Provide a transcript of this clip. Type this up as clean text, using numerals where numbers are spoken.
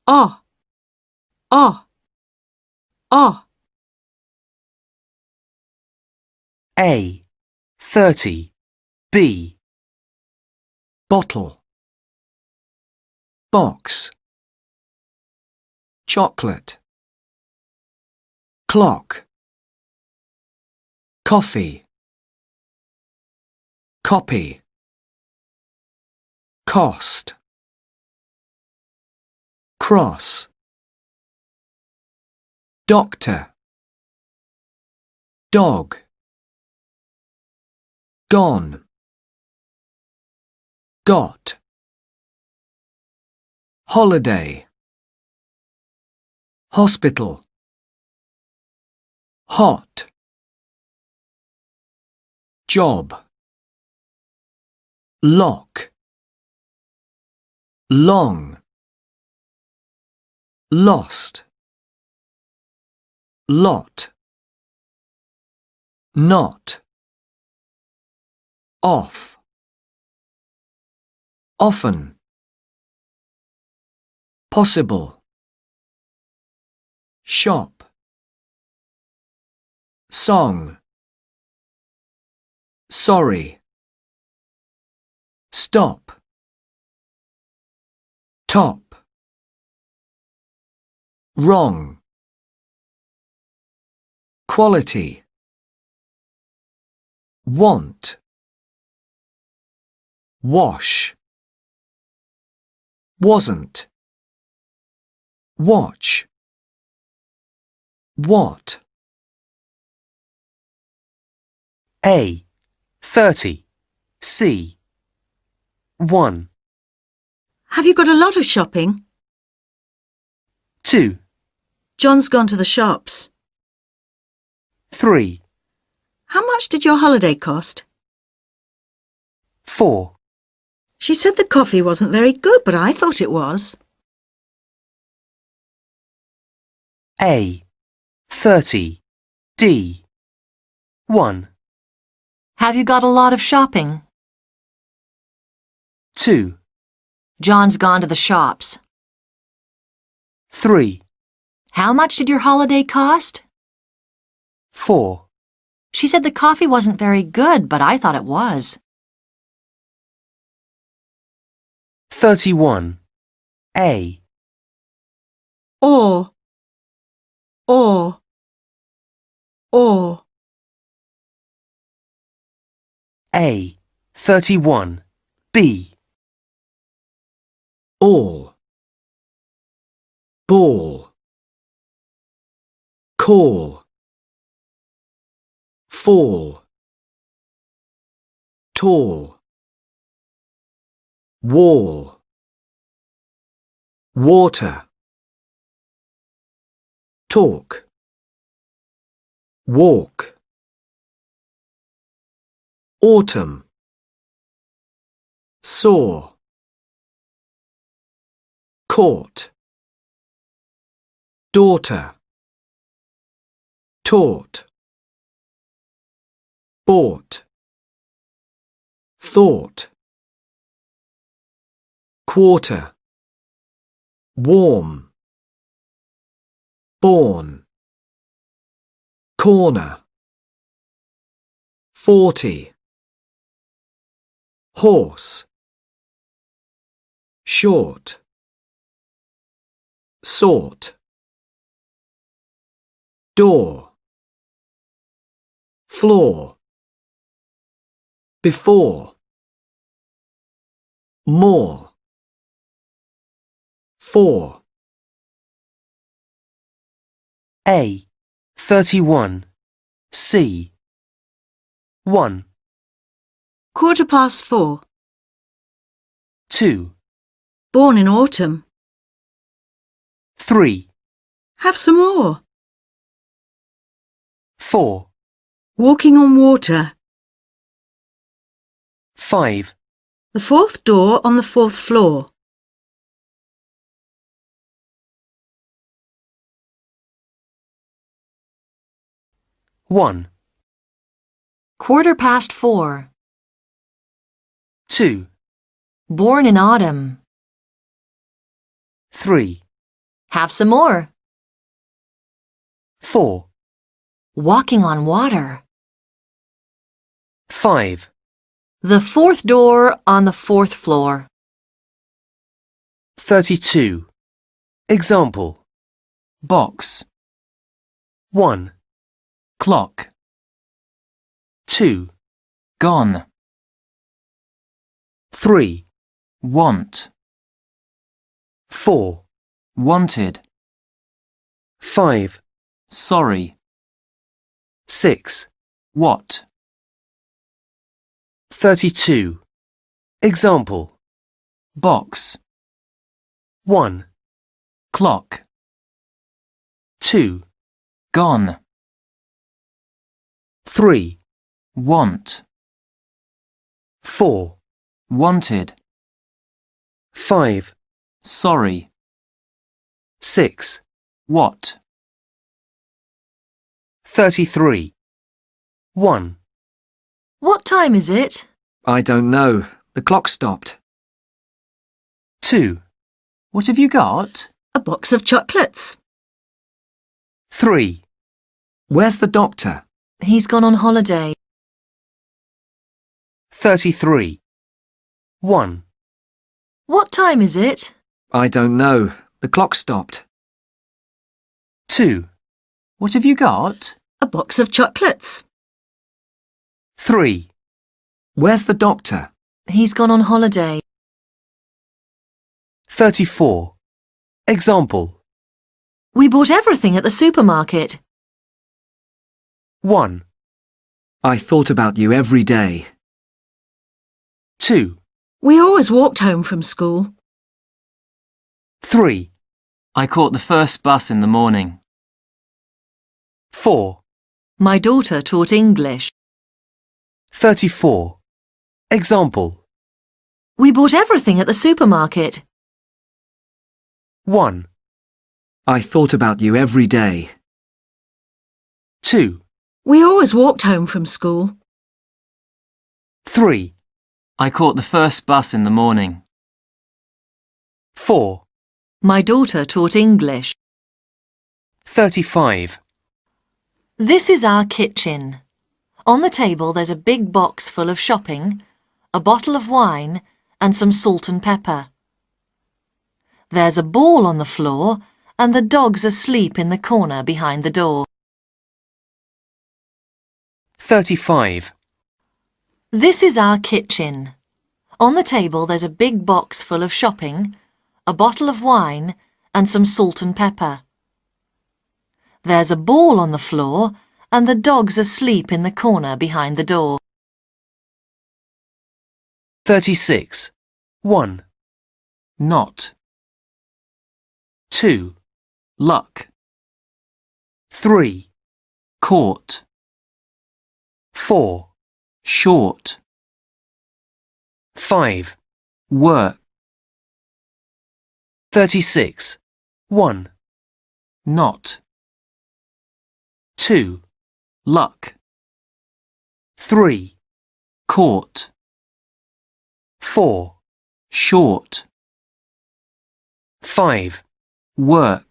ah, ah, ah. A. 30. B. Bottle, box, chocolate, clock, coffee, copy, cost, cross, doctor, dog, gone, got, holiday, hospital, hot, job, lock, long, lost, lot, not, off, often, possible, shop, song, sorry, stop, top, wrong, quality, want, wash, wasn't, watch, what. A. 30. C. 1. Have you got a lot of shopping? 2. John's gone to the shops. 3. How much did your holiday cost? 4. She said the coffee wasn't very good, but I thought it was. A. 30. D. 1. Have you got a lot of shopping? 2. John's gone to the shops. 3. How much did your holiday cost? 4. She said the coffee wasn't very good, but I thought it was. 31. A. Or, or, or. A. 31. B. all, ball, call, fall, tall, wall, water, talk, walk, autumn, saw, court, daughter, taught, bought, thought, quarter, warm, born, corner, 40, horse, short, sort, door, floor, before, more, for. A. 31. C. 1. 4:15. 2. Born in autumn. 3. Have some more. 4. Walking on water. 5. The fourth door on the fourth floor. 1. 4:15. 2. Born in autumn. 3. Have some more. 4, Walking on water. 5, The fourth door on the fourth floor. 32. Example. Box. 1, Clock. 2, Gone. 3, Want. 4, Wanted. 5, Sorry. 6. What? 32. Example. Box. 1, Clock. 2, Gone. 3, Want. 4, Wanted. 5, Sorry. 6. What? 33. 1, What time is it? I don't know. The clock stopped. 2, What have you got? A box of chocolates. 3, Where's the doctor? He's gone on holiday. 33. 1, What time is it? I don't know. The clock stopped. 2, What have you got? A box of chocolates. 3, Where's the doctor? He's gone on holiday. 34. Example. We bought everything at the supermarket. 1, I thought about you every day. 2, We always walked home from school. 3, I caught the first bus in the morning. 4. My daughter taught English. 34. Example. We bought everything at the supermarket. 1, I thought about you every day. 2, We always walked home from school. 3, I caught the first bus in the morning. 4. My daughter taught English. 35. This is our kitchen. On the table there's a big box full of shopping, a bottle of wine, and some salt and pepper. There's a ball on the floor, and the dog's asleep in the corner behind the door. 35. This is our kitchen. On the table there's a big box full of shopping, a bottle of wine, and some salt and pepper. There's a ball on the floor, and the dog's asleep in the corner behind the door. 36. 1, Not. 2, Luck. 3, Caught. 4, Short. 5. Work. 36. 1, Not. 2, Luck. 3, Caught. 4, Short. 5. Work.